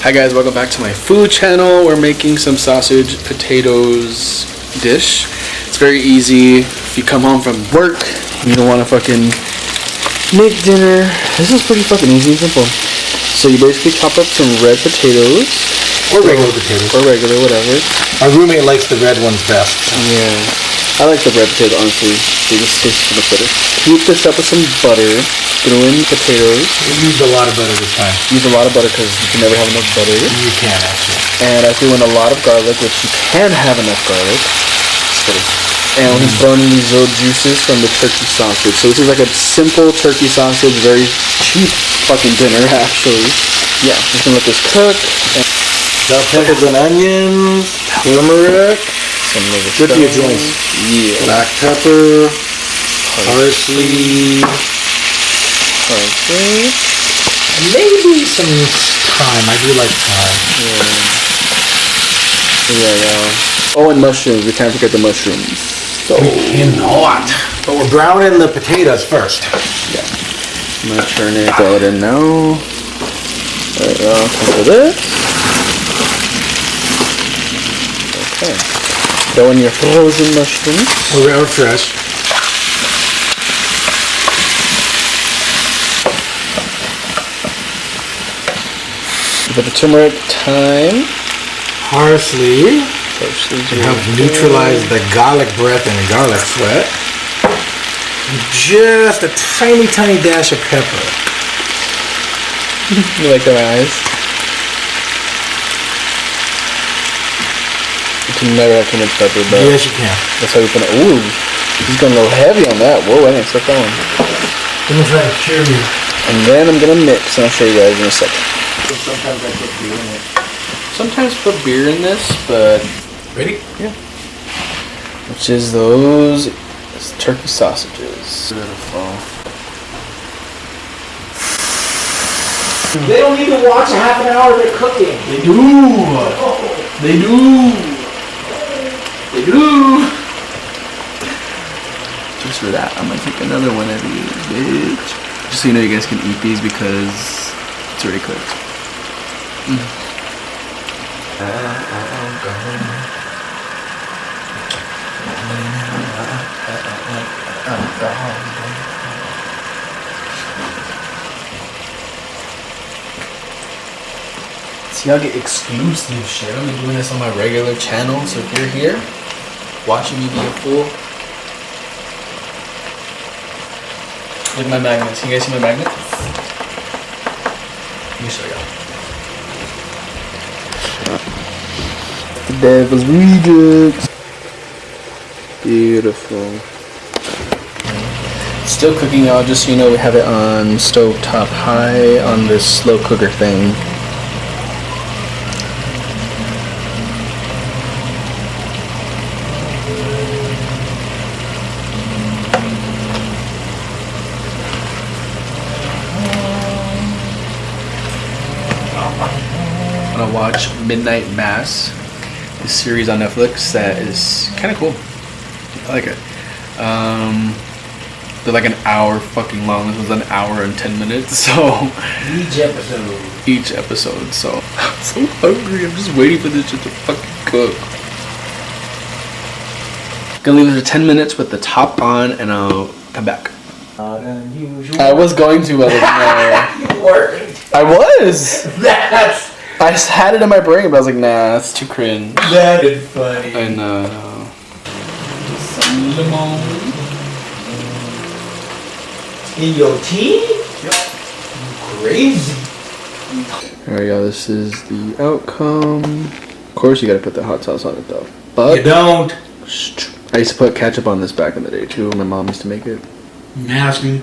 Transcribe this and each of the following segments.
Hi guys, welcome back to my food channel. We're making some sausage potatoes dish. It's very easy. If you come home from work, you don't want to fucking make dinner. This is pretty fucking easy and simple. So you basically chop up some red potatoes. Or regular potatoes. Or regular, whatever. My roommate likes the red ones best. Yeah. I like the red potato, honestly. They just taste so much better. Heat this up with some butter. Throw in potatoes. We used a lot of butter this time. Use a lot of butter because you can never have enough butter. You can, actually. And I threw in a lot of garlic, which you can have enough garlic. Just kidding. And we're throwing in these little juices from the turkey sausage. So this is like a simple turkey sausage, very cheap fucking dinner, actually. Yeah, just gonna let this cook. Chopped peppers and onions, turmeric, Some little good for your joints. Yeah. Black pepper, parsley, maybe some thyme. I do like thyme. Yeah. Oh, and mushrooms. We can't forget the mushrooms. So Not. But we're browning the potatoes first. yeah, I'm gonna turn it. Throw it in now. There we go. Come for this. Okay. Throw in your frozen mushrooms. We're out fresh. Put the turmeric, thyme, Parsley. parsley, It helps neutralize the garlic breath and garlic sweat. Just a tiny, tiny dash of pepper. You like their eyes? You can never have too much pepper, but Yes, you can. that's how you put it. Ooh, he's going a little heavy on that. Whoa, I didn't expect that one. I'm gonna try to cure you. And then I'm gonna mix, and I'll show you guys in a second. Sometimes I put beer in it. Sometimes put beer in this, but Ready? yeah. Which is those turkey sausages. Beautiful. They don't need to watch a half an hour of it cooking. They do. They do. They do. Just for that, I'm gonna take another one of these, bitch. Just so you know, you guys can eat these because it's already cooked. See, y'all get exclusive shit. I'm doing this on my regular channel, so if you're here watching me be a fool, look at my magnets. Can you guys see my magnets? Let me show y'all. The Devil's Rejects. Beautiful. Still cooking, y'all. Just so you know, we have it on stovetop high on this slow cooker thing. I'm gonna watch Midnight Mass, this series on Netflix that is kind of cool. I like it. They're like an hour fucking long. This was an hour and 10 minutes. So each episode. So I'm so hungry. I'm just waiting for this shit to fucking cook. Gonna leave it for 10 minutes with the top on, and I'll come back. I was going to, but You weren't. I was. That's I just had it in my brain, but I was like, nah, that's too cringe. that is funny. And some lemon. In your tea? Yep. Crazy. Alright, y'all, this is the outcome. Of course, you gotta put the hot sauce on it, though. But You don't. I used to put ketchup on this back in the day, too. My mom used to make it. Nasty.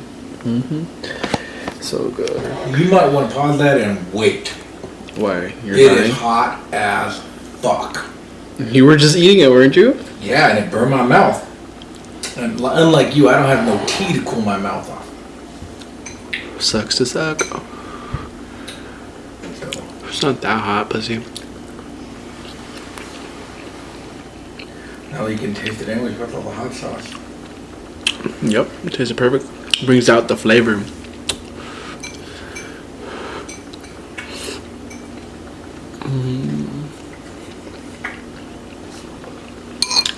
So good. You might want to pause that and wait. Why? You're It dying? is hot as fuck. You were just eating it, weren't you? Yeah, and it burned my mouth. And unlike you, I don't have no tea to cool my mouth off. Sucks to suck. It's not that hot, pussy. Now you can taste it anyways with all the hot sauce. Yep, it tastes perfect. Brings out the flavor.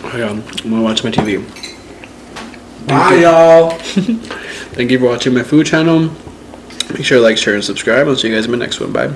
Oh yeah, I'm gonna watch my TV. Bye, y'all. Thank you for watching my food channel. Make sure to like, share, and subscribe. I'll see you guys in my next one. Bye.